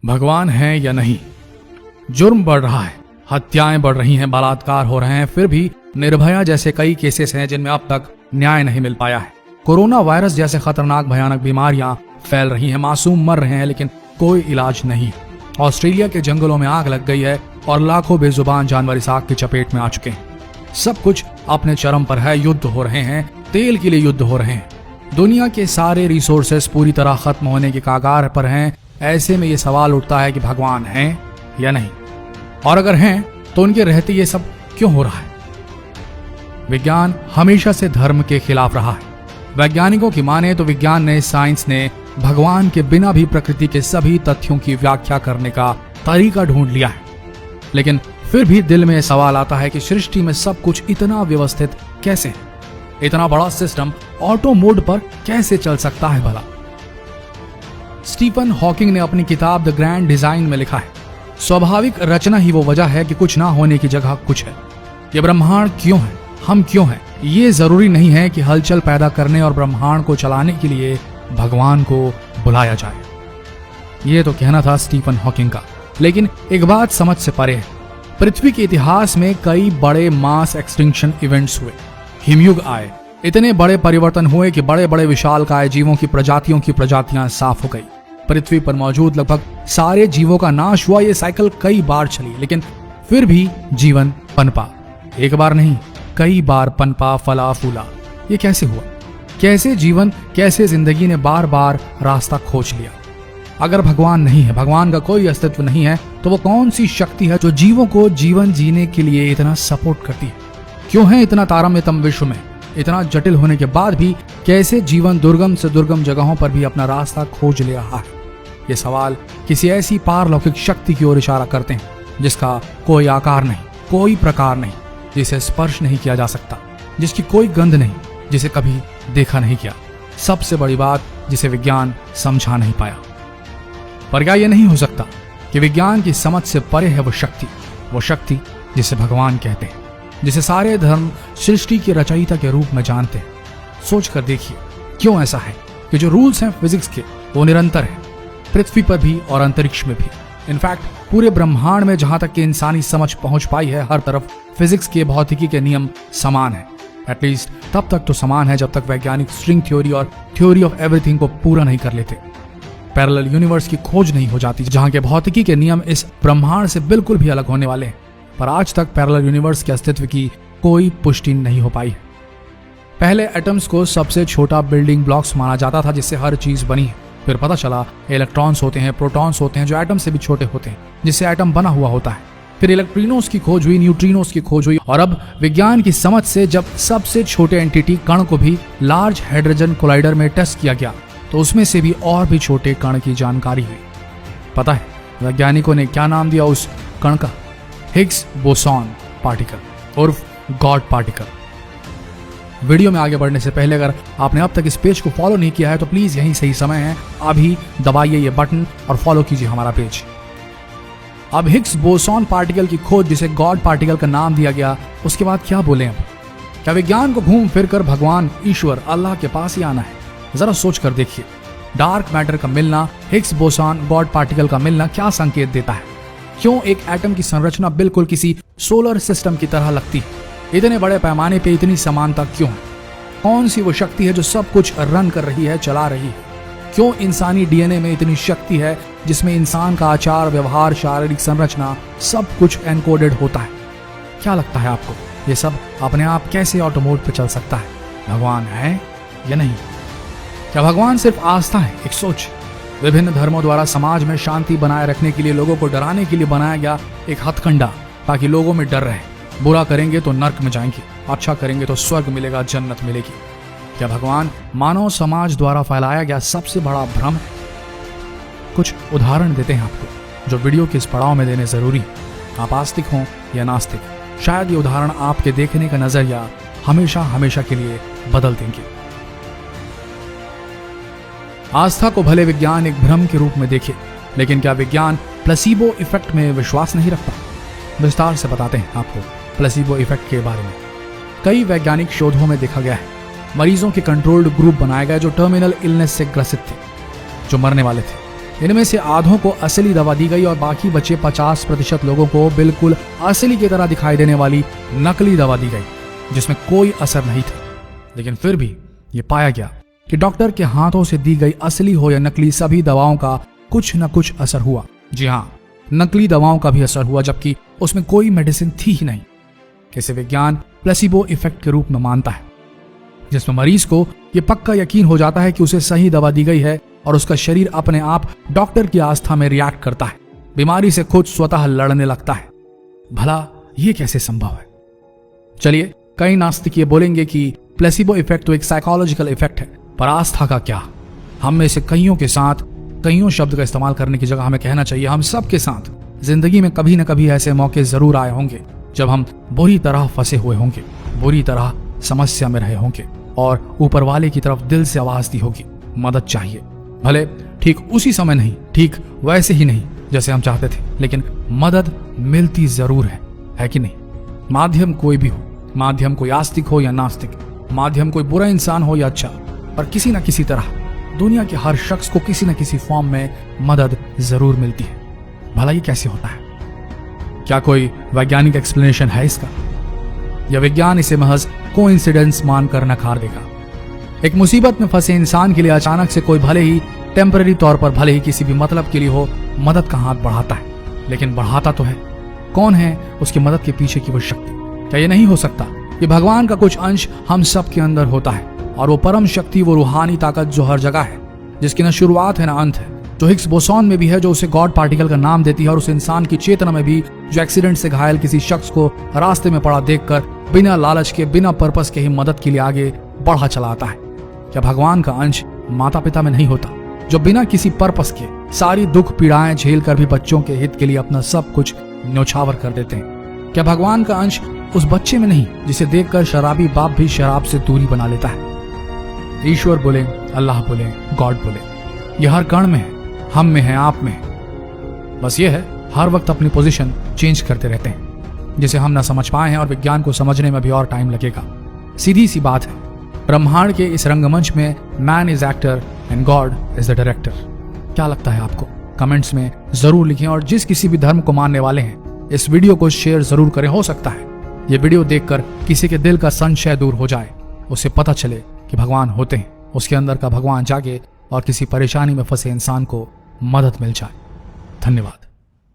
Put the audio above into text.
भगवान है या नहीं। जुर्म बढ़ रहा है, हत्याएं बढ़ रही हैं, बलात्कार हो रहे हैं, फिर भी निर्भया जैसे कई केसेस हैं जिनमें अब तक न्याय नहीं मिल पाया है। कोरोना वायरस जैसे खतरनाक भयानक बीमारियां फैल रही हैं, मासूम मर रहे हैं, लेकिन कोई इलाज नहीं। ऑस्ट्रेलिया के जंगलों में आग लग गई है और लाखों बेजुबान जानवर इस आग की चपेट में आ चुके हैं। सब कुछ अपने चरम पर है, युद्ध हो रहे हैं, तेल के लिए युद्ध हो रहे हैं। दुनिया के सारे रिसोर्सेस पूरी तरह खत्म होने के कगार पर हैं। ऐसे में ये सवाल उठता है कि भगवान है या नहीं, और अगर हैं तो उनके रहते ये सब क्यों हो रहा है। विज्ञान हमेशा से धर्म के खिलाफ रहा है। वैज्ञानिकों की माने तो विज्ञान ने, साइंस ने भगवान के बिना भी प्रकृति के सभी तथ्यों की व्याख्या करने का तरीका ढूंढ लिया है, लेकिन फिर भी दिल में सवाल आता है कि सृष्टि में सब कुछ इतना व्यवस्थित कैसे है। इतना बड़ा सिस्टम ऑटो मोड पर कैसे चल सकता है भला। स्टीफन हॉकिंग ने अपनी किताब द ग्रैंड डिजाइन में लिखा है, स्वाभाविक रचना ही वो वजह है कि कुछ ना होने की जगह कुछ है। ये ब्रह्मांड क्यों है, हम क्यों हैं। ये जरूरी नहीं है कि हलचल पैदा करने और ब्रह्मांड को चलाने के लिए भगवान को बुलाया जाए। ये तो कहना था स्टीफन हॉकिंग का, लेकिन एक बात समझ से परे है। पृथ्वी के इतिहास में कई बड़े मास एक्सटिंक्शन इवेंट्स हुए, हिमयुग आए, इतने बड़े परिवर्तन हुए कि बड़े बड़े विशालकाय जीवों की प्रजातियां साफ हो गई। पृथ्वी पर मौजूद लगभग सारे जीवों का नाश हुआ। ये साइकिल कई बार चली, लेकिन फिर भी जीवन पनपा। एक बार नहीं, कई बार पनपा, फला फूला। ये कैसे हुआ? कैसे जीवन, कैसे जिंदगी ने बार बार रास्ता खोज लिया। अगर भगवान नहीं है, भगवान का कोई अस्तित्व नहीं है, तो वो कौन सी शक्ति है जो जीवों को जीवन जीने के लिए इतना सपोर्ट करती है? क्यों है इतना तारतम्य विश्व में? इतना जटिल होने के बाद भी कैसे जीवन दुर्गम से दुर्गम जगहों पर भी अपना रास्ता खोज ले रहा है? ये सवाल किसी ऐसी पारलौकिक शक्ति की ओर इशारा करते हैं जिसका कोई आकार नहीं, कोई प्रकार नहीं, जिसे स्पर्श नहीं किया जा सकता, जिसकी कोई गंध नहीं, जिसे कभी देखा नहीं गया। सबसे बड़ी बात, जिसे विज्ञान समझा नहीं पाया। पर क्या यह नहीं हो सकता कि विज्ञान की समझ से परे है वो शक्ति जिसे भगवान कहते हैं, जिसे सारे धर्म सृष्टि की रचयिता के रूप में जानते हैं। सोच कर देखिए, क्यों ऐसा है कि जो रूल्स हैं फिजिक्स के, वो निरंतर है, पृथ्वी पर भी और अंतरिक्ष में भी। इनफैक्ट पूरे ब्रह्मांड में जहां तक कि इंसानी समझ पहुंच पाई है, हर तरफ फिजिक्स के, भौतिकी के नियम समान है। एटलीस्ट तब तक तो समान है जब तक वैज्ञानिक स्ट्रिंग थ्योरी और थ्योरी ऑफ एवरीथिंग को पूरा नहीं कर लेते। पैरेलल यूनिवर्स की खोज नहीं हो जाती, जहां के भौतिकी के नियम इस ब्रह्मांड से बिल्कुल भी अलग होने वाले हैं। पर आज तक पैरेलल यूनिवर्स के अस्तित्व की कोई पुष्टि नहीं हो पाई है। पहले एटम्स को सबसे छोटा बिल्डिंग ब्लॉक्स माना जाता था जिससे हर चीज बनी है। फिर पता चला इलेक्ट्रॉन्स होते हैं, प्रोटॉन्स होते हैं जो एटम से भी छोटे होते हैं, जिससे एटम बना हुआ होता है। फिर इलेक्ट्रिनोस की खोज हुई, न्यूट्रिनोस की खोज हुई, और अब विज्ञान की समझ से जब सबसे छोटे एंटिटी कण को भी लार्ज हाइड्रोजन कोलाइडर में टेस्ट किया गया, तो उसमें से भी और भी छोटे कण की जानकारी हुई। पता है वैज्ञानिकों ने क्या नाम दिया उस कण का? हिग्स बोसॉन पार्टिकल उर्फ गॉड पार्टिकल। वीडियो में आगे बढ़ने से पहले अगर आपने अब तक इस पेज को फॉलो नहीं किया है तो प्लीज यही सही समय है, अभी दबाइए ये बटन और फॉलो कीजिए हमारा पेज। अब हिग्स बोसॉन पार्टिकल की खोज, जिसे गॉड पार्टिकल का नाम दिया गया, उसके बाद क्या बोले? अब क्या विज्ञान को घूम फिर कर भगवान, ईश्वर, अल्लाह के पास ही आना है? जरा सोच कर देखिए, डार्क मैटर का मिलना, हिग्स बोसॉन गॉड पार्टिकल का मिलना क्या संकेत देता है? क्यों एक एटम की संरचना बिल्कुल किसी सोलर सिस्टम की तरह लगती है? इतने बड़े पैमाने पे इतनी समानता क्यों है? कौन सी वो शक्ति है जो सब कुछ रन कर रही है, चला रही है? क्यों इंसानी डीएनए में इतनी शक्ति है जिसमें इंसान का आचार, व्यवहार, शारीरिक संरचना सब कुछ एनकोडेड होता है? क्या लगता है आपको, ये सब अपने आप कैसे ऑटो मोड पे चल सकता है? भगवान है या नहीं? क्या भगवान सिर्फ आस्था है, एक सोच? विभिन्न धर्मों द्वारा समाज में शांति बनाए रखने के लिए, लोगों को डराने के लिए बनाया गया एक हथकंडा, ताकि लोगों में डर रहे। बुरा करेंगे तो नर्क में जाएंगे, अच्छा करेंगे तो स्वर्ग मिलेगा, जन्नत मिलेगी। क्या भगवान मानव समाज द्वारा फैलाया गया सबसे बड़ा भ्रम है? कुछ उदाहरण देते हैं आपको, जो वीडियो के इस पड़ाव में देने जरूरी है। आप आस्तिक हों या नास्तिक, शायद ये उदाहरण आपके देखने का नजरिया हमेशा हमेशा के लिए बदल देंगे। आस्था को भले विज्ञान एक भ्रम के रूप में देखे, लेकिन क्या विज्ञान प्लेसिबो इफेक्ट में विश्वास नहीं रखता? विस्तार से बताते हैं आपको प्लेसिबो इफेक्ट के बारे में। कई वैज्ञानिक शोधों में देखा गया है, मरीजों के कंट्रोल्ड ग्रुप बनाए गए जो टर्मिनल इलनेस से ग्रसित थे, जो मरने वाले थे। इनमें से आधों को असली दवा दी गई और बाकी बचे 50% लोगों को बिल्कुल असली की तरह दिखाई देने वाली नकली दवा दी गई, जिसमें कोई असर नहीं था। लेकिन फिर भी ये पाया गया कि डॉक्टर के हाथों से दी गई असली हो या नकली, सभी दवाओं का कुछ न कुछ असर हुआ। जी हाँ, नकली दवाओं का भी असर हुआ, जबकि उसमें कोई मेडिसिन थी ही नहीं। इसे विज्ञान प्लेसिबो इफेक्ट के रूप में मानता है, जिसमें मरीज को यह पक्का यकीन हो जाता है कि उसे सही दवा दी गई है और उसका शरीर अपने आप डॉक्टर की आस्था में रिएक्ट करता है, बीमारी से खुद स्वतः लड़ने लगता है। भला यह कैसे संभव है? चलिए, कई नास्तिक ये बोलेंगे कि प्लेसिबो इफेक्ट तो एक साइकोलॉजिकल इफेक्ट है, पर आस्था का क्या? हम में से कईयों के साथ, कईयों शब्द का इस्तेमाल करने की जगह हमें कहना चाहिए हम सब के साथ जिंदगी में कभी न कभी ऐसे मौके जरूर आए होंगे जब हम बुरी तरह फंसे हुए होंगे, बुरी तरह समस्या में रहे होंगे और ऊपर वाले की तरफ दिल से आवाज दी होगी, मदद चाहिए। भले ठीक उसी समय नहीं, ठीक वैसे ही नहीं जैसे हम चाहते थे, लेकिन मदद मिलती जरूर है कि नहीं? माध्यम कोई भी हो, माध्यम कोई आस्तिक हो या नास्तिक, माध्यम कोई बुरा इंसान हो या अच्छा, पर किसी न किसी तरह दुनिया के हर शख्स को किसी न किसी फॉर्म में मदद जरूर मिलती है। भला ये कैसे होता है? क्या कोई वैज्ञानिक एक्सप्लेनेशन है इसका, या विज्ञान इसे महज कोइंसिडेंस मानकर नकार देगा? एक मुसीबत में फंसे इंसान के लिए अचानक से कोई भले ही टेम्पररी तौर पर, भले ही किसी भी मतलब के लिए हो, मदद का हाथ बढ़ाता है, लेकिन बढ़ाता तो है। कौन है उसकी मदद के पीछे की वो शक्ति? क्या ये नहीं हो सकता कि भगवान का कुछ अंश हम सब के अंदर होता है, और वो परम शक्ति, वो रूहानी ताकत जो हर जगह है, जिसकी न शुरुआत है न अंत है, जो हिग्स बोसॉन में भी है, जो उसे गॉड पार्टिकल का नाम देती है, और उस इंसान की चेतना में भी जो एक्सीडेंट से घायल किसी शख्स को रास्ते में पड़ा देखकर बिना लालच के, बिना पर्पस के ही मदद के लिए आगे बढ़ा चला आता है? क्या भगवान का अंश माता पिता में नहीं होता, जो बिना किसी पर्पस के सारी दुख पीड़ाएं झेल कर भी बच्चों के हित के लिए अपना सब कुछ न्यौछावर कर देते हैं? क्या भगवान का अंश उस बच्चे में नहीं जिसे देखकर शराबी बाप भी शराब से दूरी बना लेता है? ईश्वर बोले, अल्लाह बोले, गॉड बोले, यह हर कण में है, हम में है, आप में है। बस ये है, हर वक्त अपनी पोजीशन चेंज करते रहते हैं, जिसे हम ना समझ पाए हैं, और विज्ञान को समझने में भी और टाइम लगेगा। सीधी सी बात है, ब्रह्मांड के इस रंगमंच में man is actor and God is the director. क्या लगता है आपको? कमेंट्स में जरूर लिखें, और जिस किसी भी धर्म को मानने वाले हैं, इस वीडियो को शेयर जरूर करें। हो सकता है ये वीडियो देखकर किसी के दिल का संशय दूर हो जाए, उसे पता चले कि भगवान होते हैं, उसके अंदर का भगवान जागे और किसी परेशानी में फंसे इंसान को मदद मिल जाए। धन्यवाद।